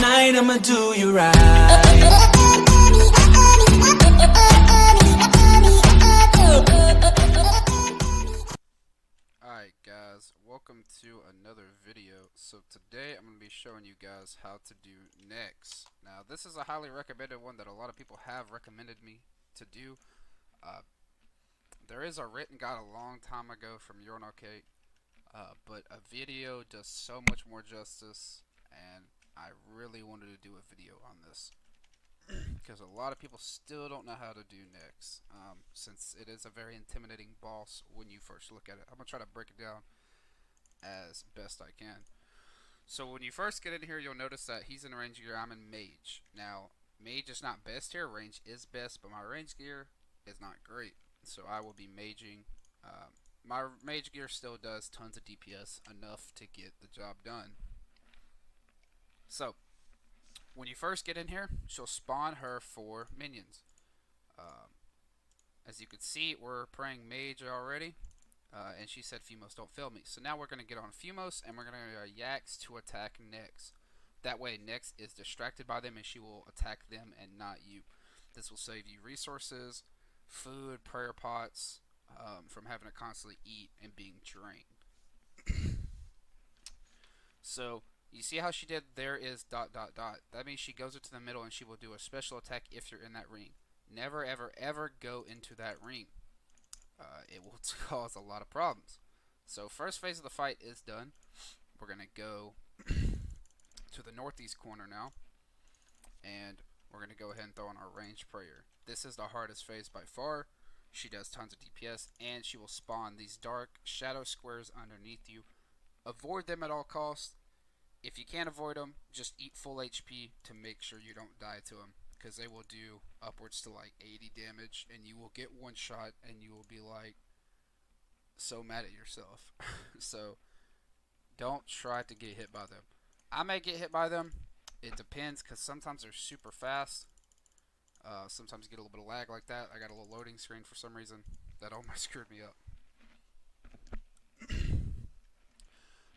tonight I'ma do you right. Alright guys, welcome to another video. So today I'm going to be showing you guys how to do necks. Now this is a highly recommended one that a lot of people have recommended me to do. There is a written guide a long time ago from Arcade, but a video does so much more justice, and I really wanted to do a video on this because a lot of people still don't know how to do necks, since it is a very intimidating boss when you first look at it. I'm going to try to break it down as best I can. So when you first get in here, you'll notice that he's in range gear, I'm in mage. Now mage is not best here, range is best, but my range gear is not great, so I will be maging. My mage gear still does tons of DPS, enough to get the job done. So when you first get in here, she'll spawn her 4 minions. As you can see, we're praying mage already, and she said Fumos don't fail me. So now we're going to get on Fumos, and we're going to Yax to attack Nyx. That way Nyx is distracted by them, and she will attack them and not you. This will save you resources, food, prayer pots, from having to constantly eat and being drained. So you see how she did there is ... That means she goes into the middle and she will do a special attack if you're in that ring. Never ever ever go into that ring. It will cause a lot of problems. So first phase of the fight is done. We're going to go to the northeast corner now, and we're going to go ahead and throw on our ranged prayer. This is the hardest phase by far. She does tons of DPS, and she will spawn these dark shadow squares underneath you. Avoid them at all costs. If you can't avoid them, just eat full HP to make sure you don't die to them, because they will do upwards to like 80 damage, and you will get one shot and you will be like so mad at yourself. So don't try to get hit by them. I may get hit by them. It depends, because sometimes they're super fast. Sometimes you get a little bit of lag like that. I got a little loading screen for some reason. That almost screwed me up.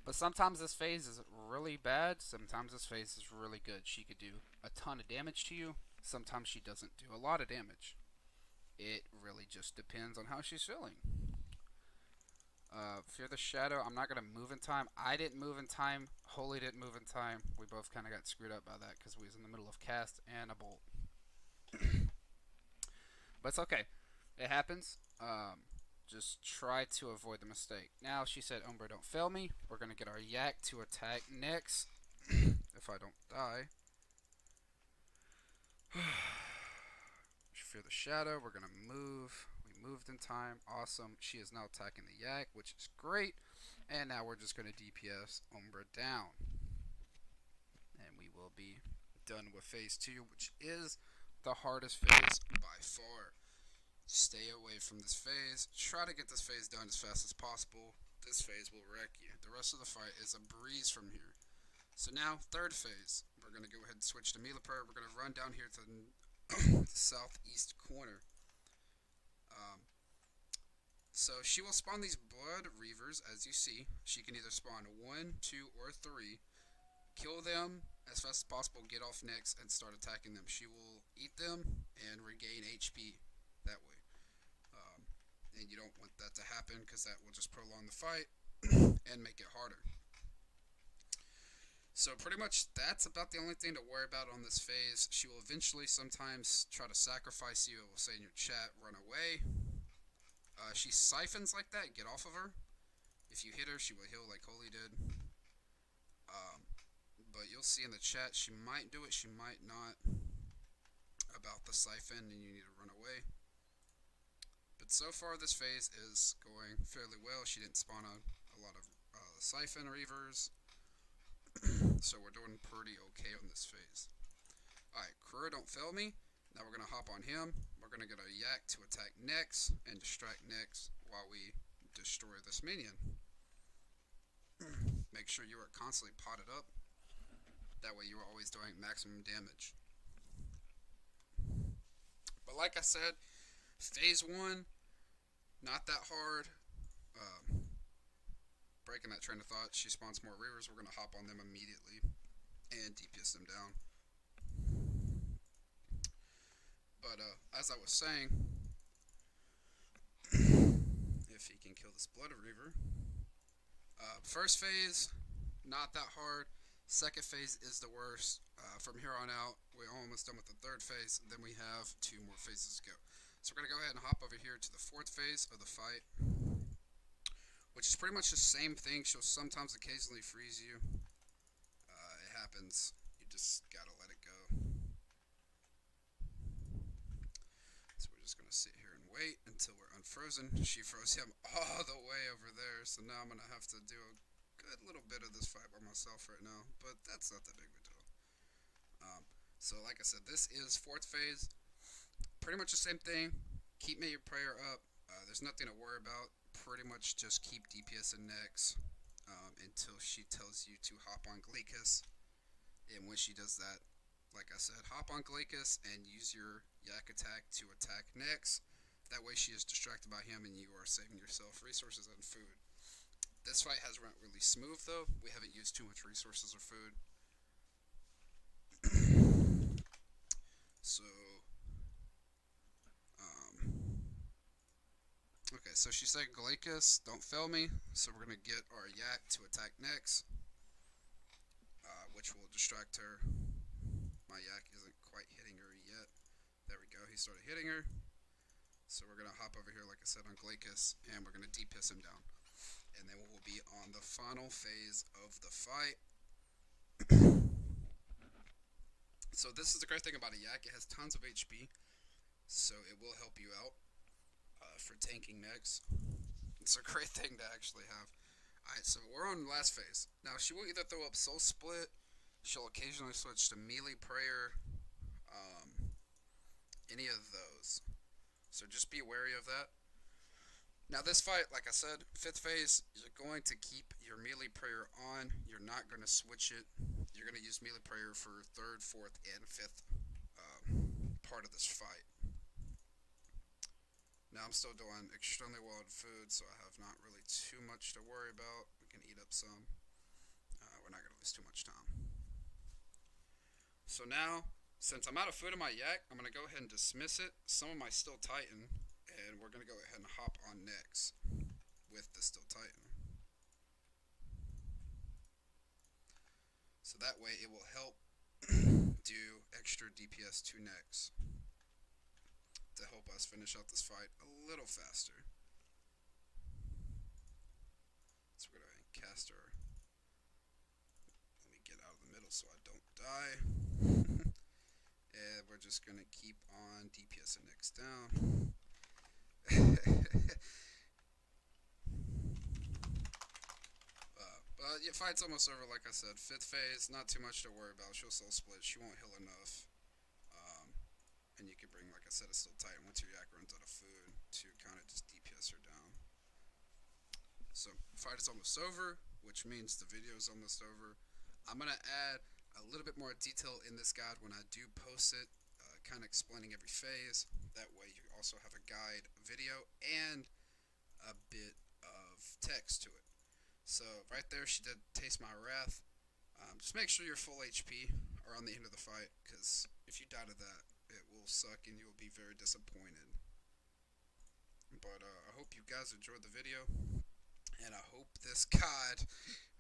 But sometimes this phase is really bad. Sometimes this phase is really good. She could do a ton of damage to you. Sometimes she doesn't do a lot of damage. It really just depends on how she's feeling. Fear the Shadow, I'm not going to move in time. I didn't move in time. Holy didn't move in time. We both kind of got screwed up by that because we was in the middle of cast and a bolt. But it's okay. It happens. Just try to avoid the mistake. Now she said, Umbra, don't fail me. We're going to get our Yak to attack next. If I don't die. Fear the Shadow. We're going to move. We moved in time. Awesome. She is now attacking the Yak, which is great. And now we're just going to DPS Umbra down. And we will be done with phase 2, which is the hardest phase by far. Stay away from this phase. Try to get this phase done as fast as possible. This phase will wreck you. The rest of the fight is a breeze from here. So now, third phase. We're going to go ahead and switch to melee prayer. We're going to run down here to the southeast corner. So she will spawn these blood reavers, as you see. She can either spawn 1, 2, or 3. Kill them as fast as possible, get off next, and start attacking them. She will eat them and regain HP that way. And you don't want that to happen, because that will just prolong the fight and make it harder. So pretty much that's about the only thing to worry about on this phase. She will eventually sometimes try to sacrifice you. It will say in your chat, run away. She siphons like that, get off of her. If you hit her, she will heal like Holy did. But you'll see in the chat, she might do it, she might not, about the siphon, and you need to run away. But so far this phase is going fairly well. She didn't spawn a lot of siphon reavers. So we're doing pretty okay on this phase. Alright, Crew don't fail me. Now we're going to hop on him. We're going to get our Yak to attack Nyx and distract Nyx while we destroy this minion. Make sure you are constantly potted up. That way you are always doing maximum damage. But like I said, phase 1, not that hard. Breaking that train of thought, she spawns more reavers. We're going to hop on them immediately and DPS them down. But as I was saying, if he can kill this Blood Reaver, first phase, not that hard. Second phase is the worst. From here on out, we're almost done with the third phase. Then we have 2 more phases to go. So we're going to go ahead and hop over here to the 4th phase of the fight, which is pretty much the same thing. She'll sometimes occasionally freeze you. It happens. You just got to let it go. So we're just going to sit here and wait until we're unfrozen. She froze him all the way over there. So now I'm going to have to do a good little bit of this fight by myself right now. But that's not that big of a deal. So like I said, this is 4th phase. Pretty much the same thing. Keep May Your Prayer up. There's nothing to worry about. Pretty much just keep DPS and next until she tells you to hop on Glacis. And when she does that, like I said, hop on Glacis and use your Yak attack to attack next. That way she is distracted by him and you are saving yourself resources and food. This fight has went really smooth though. We haven't used too much resources or food. So, okay, so she said Glacis, don't fail me. So we're going to get our Yak to attack next, which will distract her. My Yak isn't quite hitting her yet. There we go, he started hitting her. So we're going to hop over here, like I said, on Glacis, and we're going to DPS him down. And then we'll be on the final phase of the fight. So this is the great thing about a Yak. It has tons of HP, so it will help you out for tanking next. It's a great thing to actually have. Alright, so we're on last phase. Now she will either throw up Soul Split, she'll occasionally switch to Melee Prayer, any of those. So just be wary of that. Now this fight, like I said, 5th phase, you're going to keep your Melee Prayer on. You're not going to switch it. You're going to use Melee Prayer for 3rd, 4th, and 5th part of this fight. Now I'm still doing extremely well in food, so I have not really too much to worry about. We can eat up some. We're not going to lose too much time. So now, since I'm out of food in my Yak, I'm going to go ahead and dismiss it. Some of my Steel Titan, and we're going to go ahead and hop on next with the Steel Titan. So that way it will help do extra DPS to next to help us finish out this fight a little faster. So we're going to cast her. Let me get out of the middle so I don't die. And we're just going to keep on DPS and next down. But your fight's almost over, like I said. 5th phase, not too much to worry about. She'll Soul Split. She won't heal enough. And you can bring, like I said, a Steel Titan once your Yak runs out of food to kind of just DPS her down. So, fight is almost over, which means the video is almost over. I'm going to add a little bit more detail in this guide when I do post it, kind of explaining every phase. That way you also have a guide video and a bit of text to it. So right there, she did Taste My Wrath. Just make sure you're full HP around the end of the fight, because if you die to that, it will suck and you will be very disappointed. But I hope you guys enjoyed the video, and I hope this guide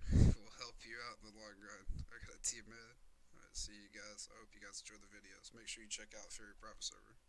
will help you out in the long run. I got a team, man. Alright, see you guys. I hope you guys enjoyed the videos. Make sure you check out Fury Private Server.